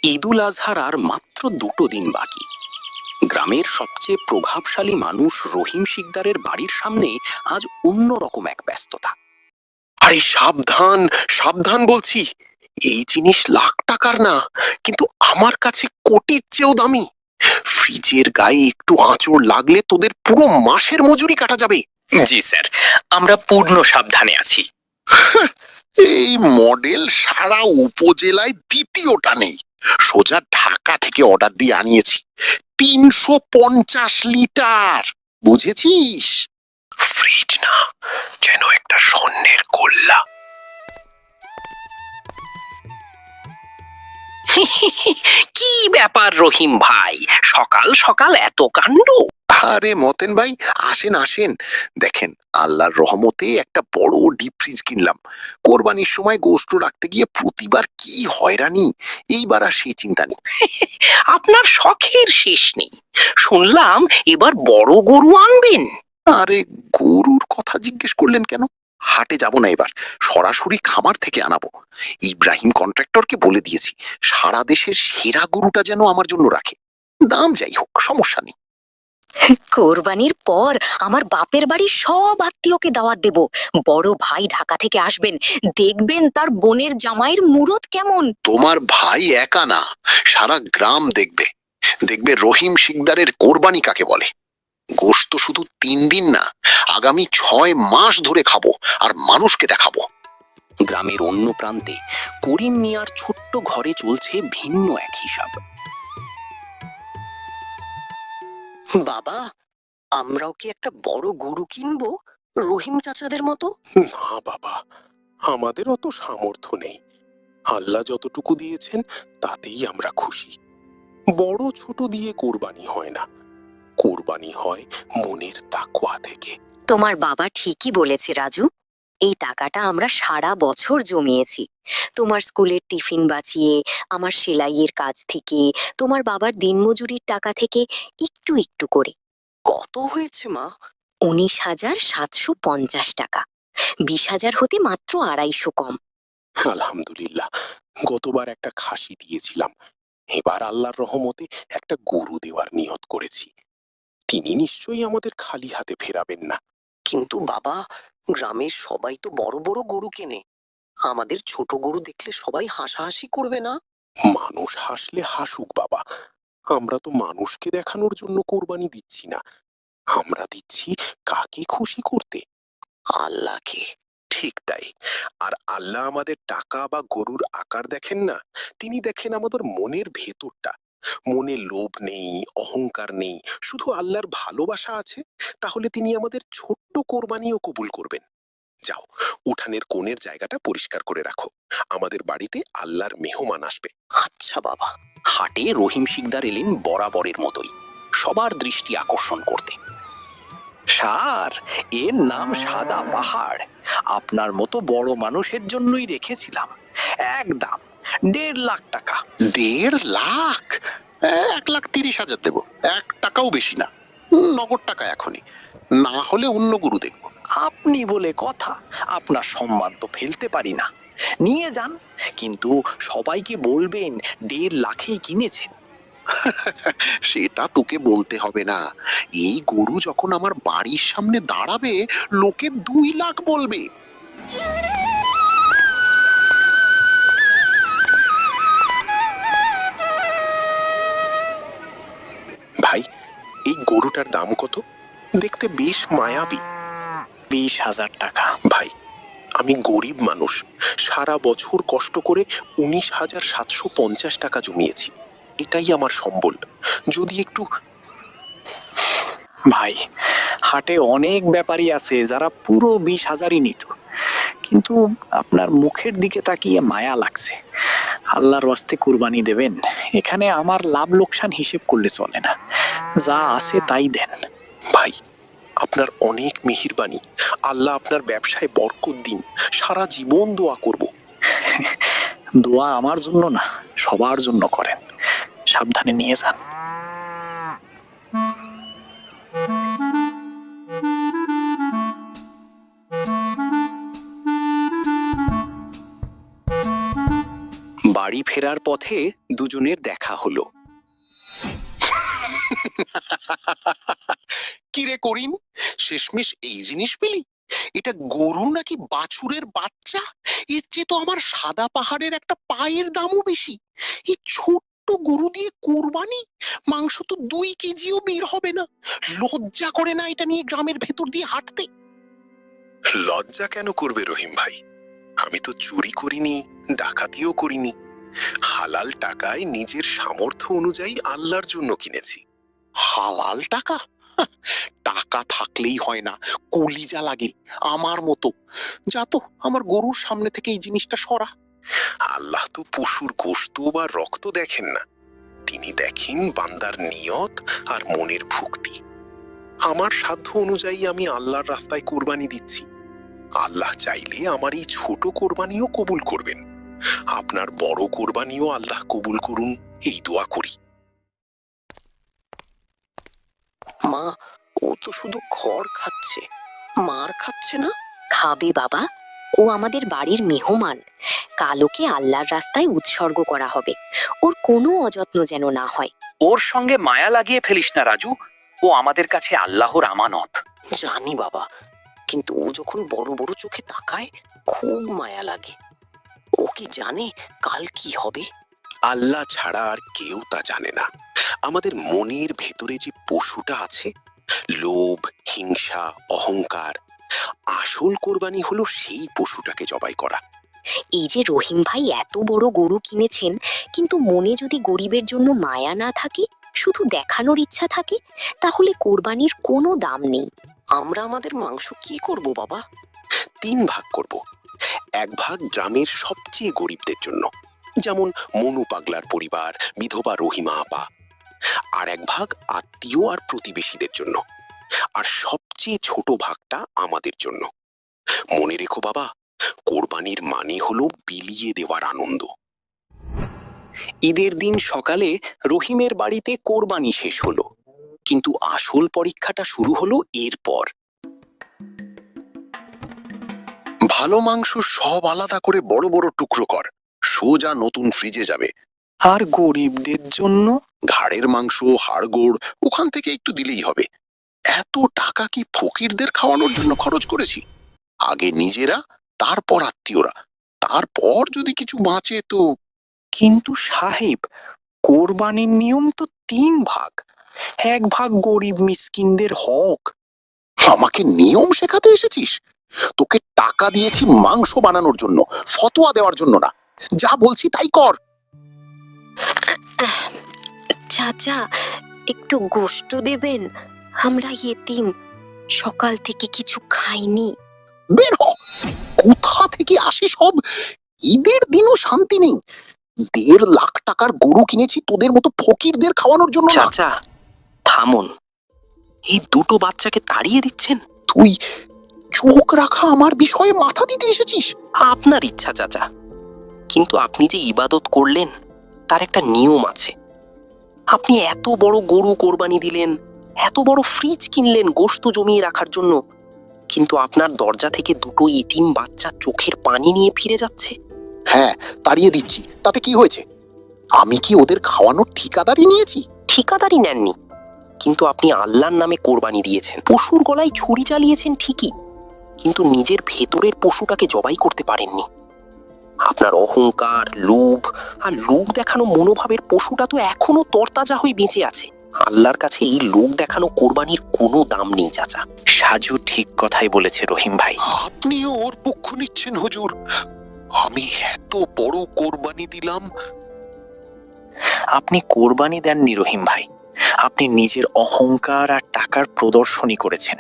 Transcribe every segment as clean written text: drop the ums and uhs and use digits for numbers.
ঈদুল আজহার আর মাত্র 2 দিন বাকি। গ্রামের সবচেয়ে প্রভাবশালী মানুষ রহিম শিকদারের বাড়ির সামনে আজ অন্যরকম এক ব্যস্ততা। আরে সাবধান সাবধান বলছি, এই জিনিস লাখ টাকার না, কিন্তু আমার কাছে কোটির চেয়েও দামি। ফ্রিজের গায়ে একটু আঁচড় লাগলে তোদের পুরো মাসের মজুরি কাটা যাবে। জি স্যার, আমরা পূর্ণ সাবধানে আছি। এই মডেল সারা উপজেলায় দ্বিতীয়টা নেই। সোজা ঢাকা থেকে অর্ডার দিয়ে আনিয়েছি, 350 লিটার, বুঝেছিস? ফ্রিজ না, যেন একটা স্বর্ণের গোল্লা। কি ব্যাপার রহিম ভাই, সকাল সকাল এত কাণ্ড? আরে মতেন ভাই, আসেন আসেন। দেখেন, আল্লাহর রহমতে একটা বড় ডিপ ফ্রিজ কিনলাম। কোরবানির সময় গোশত রাখতে গিয়ে প্রতিবার কি হয়রানি, এইবার আর সেই চিন্তা নেই। আপনার শখের শেষ নেই। শুনলাম এবার বড় গরু আনবেন। আরে গরুর কথা জিজ্ঞেস করলেন কেন? হাটে যাব না এবার, সরাসরি খামার থেকে আনাবো। ইব্রাহিম কন্ট্রাক্টরকে বলে দিয়েছি সারা দেশের সেরা গরুটা যেন আমার জন্য রাখে। দাম যাই হোক, সমস্যা নেই। কোরবানির পর আমার বাপের বাড়ির সব আত্মীয়কে দাওয়াত দেব। বড় ভাই ঢাকা থেকে আসবেন, দেখবেন তার বোনের জামাইয়ের মুরত কেমন। তোমার ভাই একা না, সারা গ্রাম দেখবে। দেখবে রহিম শিকদারের কোরবানি কাকে বলে। গোশত শুধু 3 দিন না, আগামী 6 মাস ধরে খাবো আর মানুষকে দেখাবো। গ্রামের অন্য প্রান্তে করিম মিয়ার ছোট্ট ঘরে চলছে ভিন্ন এক হিসাব। বাবা, আমরাও কি একটা বড় গরু কিনবো রহিম চাচাদের মতো? না বাবা, আমাদের অত সামর্থ্য নেই। আল্লাহ যতটুকু দিয়েছেন তাতেই আমরা খুশি। বড় ছোট দিয়ে কোরবানি হয় না, কোরবানি হয় মনের তাকওয়া থেকে। তোমার বাবা ঠিকই বলেছে রাজু, এই টাকাটা আমরা সারা বছর জমিয়েছি। তোমার স্কুলের টিফিন বাঁচিয়ে, আমার সেলাইয়ের কাজ থেকে, তোমার বাবার দিনমজুরির টাকা থেকে একটু একটু করে। কত হয়েছে মা? 19,750 টাকা। 20,000 হতে মাত্র 250 কম। আলহামদুলিল্লাহ, গতবার একটা খাসি দিয়েছিলাম, এবার আল্লাহর রহমতে একটা গরু দেওয়ার নিয়ত করেছি। তিনি নিশ্চয়ই আমাদের খালি হাতে ফেরাবেন না। কিন্তু বাবা, গ্রামের সবাই তো বড় বড় গরু কেনে, আমাদের ছোট গরু দেখলে সবাই হাসাহাসি করবে না? মানুষ হাসলে হাসুক বাবা, আমরা তো মানুষকে দেখানোর জন্য কোরবানি দিচ্ছি না, আমরা দিচ্ছি কাকে খুশি করতে? আল্লাহকে। ঠিক তাই। আর আল্লাহ আমাদের টাকা বা গরুর আকার দেখেন না, তিনি দেখেন আমাদের মনের ভেতরটা। মনে লোভ নেই, অহংকার নেই, শুধু আল্লাহর ভালোবাসা আছে, তাহলে তিনি আমাদের ছোট্ট কোরবানিও কবুল করবেন। যাও, উঠানের কোণের জায়গাটা পরিষ্কার করে রাখো, আমাদের বাড়িতে আল্লাহর মেহমান আসবে। আচ্ছা বাবা। হাটে রহিম শিকদার এলেন বরাবরের মতোই, সবার দৃষ্টি আকর্ষণ করতে। স্যার, এর নাম সাদা পাহাড়। আপনার মতো বড় মানুষের জন্যই রেখেছিলাম। একদম 1.5 লাখ টাকা। 1.5 লাখ? 1,30,000 দেবো, 1 টাকাও বেশি না। নগদ টাকা এখনই, না হলে অন্য গরু দেখবো। আপনি বলে কথা, আপনার সম্মান তো ফেলতে পারি না। নিয়ে যান, কিন্তু সবাইকে বলবেন 1.5 লাখেই কিনেছেন। সেটা তোকে বলতে হবে না, এই গরু যখন আমার বাড়ির সামনে দাঁড়াবে, লোকে 2 লাখ বলবে। ভাই, এই গরুটার দাম কত? দেখতে বেশ মায়াবী। 20,000 টাকা। ভাই, আমি গরিব মানুষ, সারা বছর কষ্ট করে 19,750 টাকা জমিয়েছি, এটাই আমার সম্বল। যদি একটু। ভাই, হাটে অনেক ব্যাপারী আছে যারা পুরো 20,000ই নিত, কিন্তু আপনার মুখের দিকে তাকিয়ে মায়া লাগছে। আল্লাহর ওয়াস্তে কুরবানি দেবেন, এখানে আমার লাভ লোকসান হিসেব করলে চলে না, যা আছে তাই দেন। ভাই, আপনার অনেক মেহেরবানি, আল্লাহ আপনার ব্যবসায় বরকত দিন, সারা জীবন দোয়া করব। দোয়া আমার জন্য না, সবার জন্য করেন। সাবধানে নিয়ে যান। বাড়ি ফেরার পথে দুজনের দেখা হলো। কিরে করিম, শেষমেশ এই জিনিস পেলি? এটা গরু নাকি বাছুরের বাচ্চা? এর চেয়ে তো আমার সাদা পাহাড়ের একটা পায়ের দামও বেশি। এই ছোট্ট গরু দিয়ে কোরবানি, মাংস তো 2 কেজিও বের হবে না। লজ্জা করে না এটা নিয়ে গ্রামের ভেতর দিয়ে হাঁটতে? লজ্জা কেন করবে রহিম ভাই? আমি তো চুরি করিনি, ডাকাতিও করিনি। হালাল টাকায় নিজের সামর্থ্য অনুযায়ী আল্লাহর জন্য কিনেছি। হালাল টাকা? টাকা থাকলেই হয় না, কলিজা লাগে আমার মতো। যা তো আমার গরুর সামনে থেকে এই জিনিসটা সরা। আল্লাহ তো পশুর গোশত বা রক্ত দেখেন না, তিনি দেখেন বান্দার নিয়ত আর মনের ভক্তি। আমার সাধ্য অনুযায়ী আমি আল্লাহর রাস্তায় কোরবানি দিচ্ছি। আল্লাহ চাইলে আমার এই ছোট কোরবানিও কবুল করবেন। আপনার বড় কোরবানিও আল্লাহ কবুল করুন, এই দোয়া করি। মা, ও তো শুধু খড় খাচ্ছে, মার খাচ্ছে না। খাবে বাবা, ও আমাদের বাড়ির মেহমান। কাল ওকে আল্লাহর রাস্তায় উৎসর্গ করা হবে। ওর কোনো অযত্ন যেন না হয়। ওর সঙ্গে মায়া লাগিয়ে ফেলিস না রাজু, ও আমাদের কাছে আল্লাহর আমানত। জানি বাবা, কিন্তু ও যখন বড় বড় চোখে তাকায় খুব মায়া লাগে। ও কি জানে কাল কি হবে? আল্লাহ ছাড়া আর কেউ তা জানে না। আমাদের মনের ভেতরে যে পশুটা আছে, লোভ, হিংসা, অহংকার, আসল কোরবানি হলো সেই পশুটাকে জবাই করা। এই যে রহিম ভাই এত বড় গরু কিনেছেন, কিন্তু মনে যদি গরিবের জন্য মায়া না থাকে, শুধু দেখানোর ইচ্ছা থাকে, তাহলে কোরবানির কোনো দাম নেই। আমরা আমাদের মাংস কি করব বাবা? 3 ভাগ করব। 1 ভাগ গ্রামের সবচেয়ে গরিবদের জন্য, যেমন মনু পাগলার পরিবার, বিধবা রহিমা আপা। আর 1 ভাগ আত্মীয় আর প্রতিবেশীদের জন্য। আর সবচেয়ে ছোট ভাগটা আমাদের জন্য। মনে রেখো বাবা, কোরবানির মানে হলো বিলিয়ে দেওয়ার আনন্দ। ঈদের দিন সকালে রহিমের বাড়িতে কোরবানি শেষ হলো, কিন্তু আসল পরীক্ষাটা শুরু হলো এরপর। ভালো মাংস সব আলাদা করে বড় বড় টুকরো কর, সোজা নতুন ফ্রিজে যাবে। আর গরিবদের জন্য ঘাড়ের মাংস, হাড়গোড় ওখান থেকে একটু দিলেই হবে। এত টাকা কি ফকিরদের খাওয়ানোর জন্য খরচ করেছি? আগে নিজেরা, তারপর আত্মীয়রা, তারপর যদি কিছু বাঁচে তো। কিন্তু সাহেব, কোরবানির নিয়ম তো 3 ভাগ। 1 ভাগ গরিব মিসকিনদের হক। আমাকে নিয়ম শেখাতে এসেছিস? তোকে টাকা দিয়েছি মাংস বানানোর জন্য, ফতোয়া দেওয়ার জন্য না। যা বলছি তাই কর। চাচা, একটু গোশত দেবেন? আমরা ইয়েতিম, সকাল থেকে কিছু খাইনি। বের হ। কোথা থেকে আসে সব? ঈদের দিনও শান্তি নেই। 1.5 লাখ টাকার গরু কিনেছি তোদের মতো ফকিরদের খাওয়ানোর জন্য না। চাচা থামুন, এই দুটো বাচ্চাকে তাড়িয়ে দিচ্ছেন? তুই চোখ রাখা আমার বিষয়ে মাথা দিতে এসেছিস? আপনার ইচ্ছা চাচা, কিন্তু আপনি যে ইবাদত করলেন তার একটা নিয়ম আছে। আপনি এত বড় গরু কোরবানি দিলেন, এত বড় ফ্রিজ কিনলেন গোশত জমিয়ে রাখার জন্য, কিন্তু আপনার দরজা থেকে দুটো ইতিম বাচ্চা চোখের পানি নিয়ে ফিরে যাচ্ছে। হ্যাঁ, তাড়িয়ে দিচ্ছি, তাতে কি হয়েছে? আমি কি ওদের খাওয়ানোর ঠিকাদারি নিয়েছি? ঠিকাদারি নেননি, কিন্তু আপনি আল্লাহর নামে কোরবানি দিয়েছেন। পশুর গলায় ছুরি চালিয়েছেন ঠিকই, কিন্তু নিজের ভেতরের পশুটাকে জবাই করতে পারেননি। আপনার অহংকার, লোভ আর লোক দেখানো মনোভাবের পশুটা তো এখনো তরতাজা হয়ে বেঁচে আছে। আল্লাহর কাছে এই লোক দেখানো কোরবানির কোনো দাম নেই চাচা। সাজু ঠিক কথাই বলেছে রহিম ভাই। আপনিও ওর পক্ষ নিচ্ছেন হুজুর? আমি এত বড় কোরবানি দিলাম। আপনি কোরবানি দেননি রহিম ভাই, আপনি নিজের অহংকার আর টাকার প্রদর্শনী করেছেন।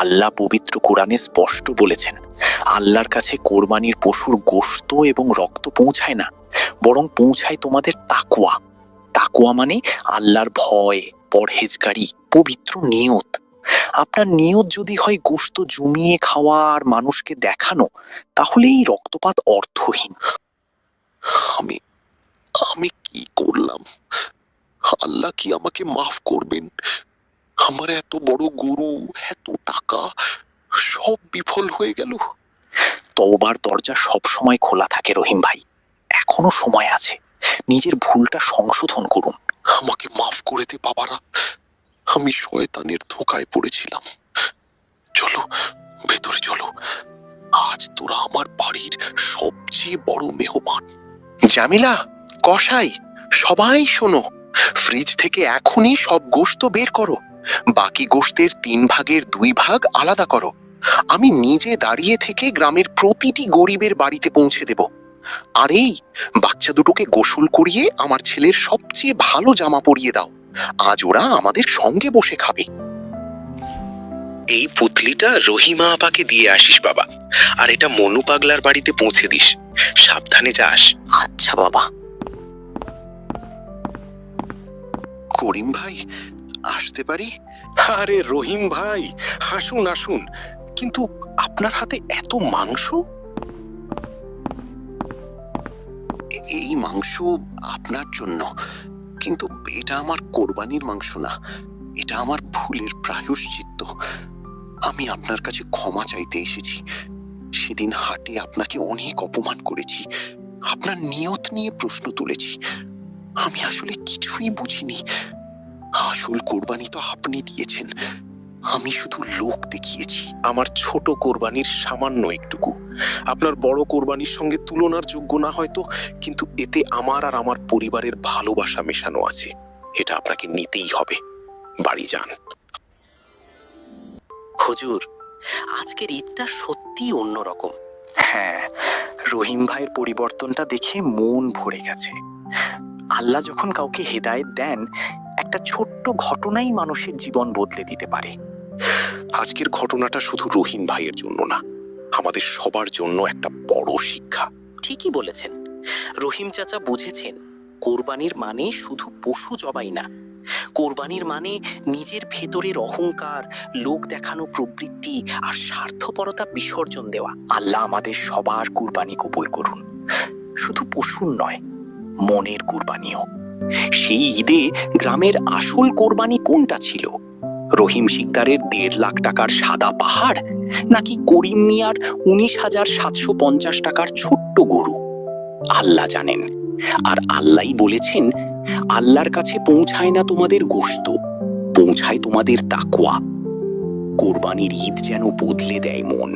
আল্লাহ পবিত্র কোরআনে স্পষ্ট বলেছেন, আল্লাহর কাছে কোরবানির পশুর গোশত এবং রক্ত পৌঁছায় না, বরং পৌঁছায় তোমাদের তাকওয়া। তাকওয়া মানে আল্লাহর ভয়, পরহেজগারি, পবিত্র নিয়ত। আপনার নিয়ত যদি হয় গোশত জমিয়ে খাওয়া আর মানুষকে দেখানো, তাহলে এই রক্তপাত অর্থহীন। আমি আমি কি করলাম? আল্লাহ কি আমাকে মাফ করবেন? আমার এত বড় গরু, এত টাকা, সব বিফল হয়ে গেল। তওবার দরজা সব সময় খোলা থাকে রহিম ভাই। এখনো সময় আছে, নিজের ভুলটা সংশোধন করুন। আমাকে মাফ করে দে বাবারা, আমি শয়তানের ধোকায় পড়েছিলাম। চলো ভেতরে চলো, আজ তোরা আমার বাড়ির সবচেয়ে বড় মেহমান। জামিলা, কসাই, সবাই শোনো, ফ্রিজ থেকে এখনই সব গোশত বের করো, বাকি গোশতের 3 ভাগের 2 ভাগ আলাদা করো। আমি নিজে দাঁড়িয়ে থেকে গ্রামের প্রতিটি গরিবের বাড়িতে পৌঁছে দেব। আর এই বাচ্চা দুটোকে গোসল করিয়ে আমার ছেলের সবচেয়ে ভালো জামা পরিয়ে দাও, আজ ওরা আমাদের সঙ্গে বসে খাবে। এই পুতলিটা রহিমা আপাকে দিয়ে আসিস বাবা, আর এটা মনু পাগলার বাড়িতে পৌঁছে দিস। সাবধানে যাস। আচ্ছা বাবা। করিম ভাই, আসতে পারি? আরে রহিম ভাই, আসুন আসুন। কিন্তু আপনার হাতে এত মাংস? এই মাংস আপনার জন্য, কিন্তু এটা আমার কোরবানির মাংস না, এটা আমার ভুলের প্রায়শ্চিত্ত। আমি আপনার কাছে ক্ষমা চাইতে এসেছি। সেদিন হাটে আপনাকে অনেক অপমান করেছি, আপনার নিয়ত নিয়ে প্রশ্ন তুলেছি। আমি আসলে কিছুই বুঝিনি। আসল কোরবানি তো আপনি দিয়েছেন, আমি শুধু লোক দেখিয়েছি। আমার ছোট কোরবানির সামান্য একটুকু আপনার বড় কোরবানির সঙ্গে তুলনার যোগ্য না হয়তো, কিন্তু এতে আমার আর আমার পরিবারের ভালোবাসা মেশানো আছে। এটা আপনাকে নিতেই হবে। বাড়ি যান। হুজুর, আজকের ঈদটা সত্যি অন্যরকম। হ্যাঁ, রহিম ভাইয়ের পরিবর্তনটা দেখে মন ভরে গেছে। আল্লাহ যখন কাউকে হেদায়েত দেন, একটা ছোট্ট ঘটনাই মানুষের জীবন বদলে দিতে পারে। আজকের ঘটনাটা শুধু রহিম ভাইয়ের জন্য না, আমাদের সবার জন্য একটা বড় শিক্ষা। ঠিকই বলেছেন, রহিম চাচা বুঝেছেন কোরবানির মানে শুধু পশু জবাই না, কোরবানির মানে নিজের ভেতরের অহংকার, লোক দেখানো প্রবৃত্তি আর স্বার্থপরতা বিসর্জন দেওয়া। আল্লাহ আমাদের সবার কুরবানি কবুল করুন, শুধু পশুর নয়, মনের কুরবানিও। সেই ঈদে গ্রামের আসল কোরবানি কোনটা ছিল? রহিম শিকদারের 1.5 লাখ টাকার সাদা পাহাড়, নাকি করিম মিয়ার 19,750 টাকার ছোট্ট গরু? আল্লাহ জানেন। আর আল্লাহই বলেছেন, আল্লাহর কাছে পৌঁছায় না তোমাদের গোশত, পৌঁছায় তোমাদের তাকওয়া। কোরবানির ঈদ যেন বদলে দেয় মন।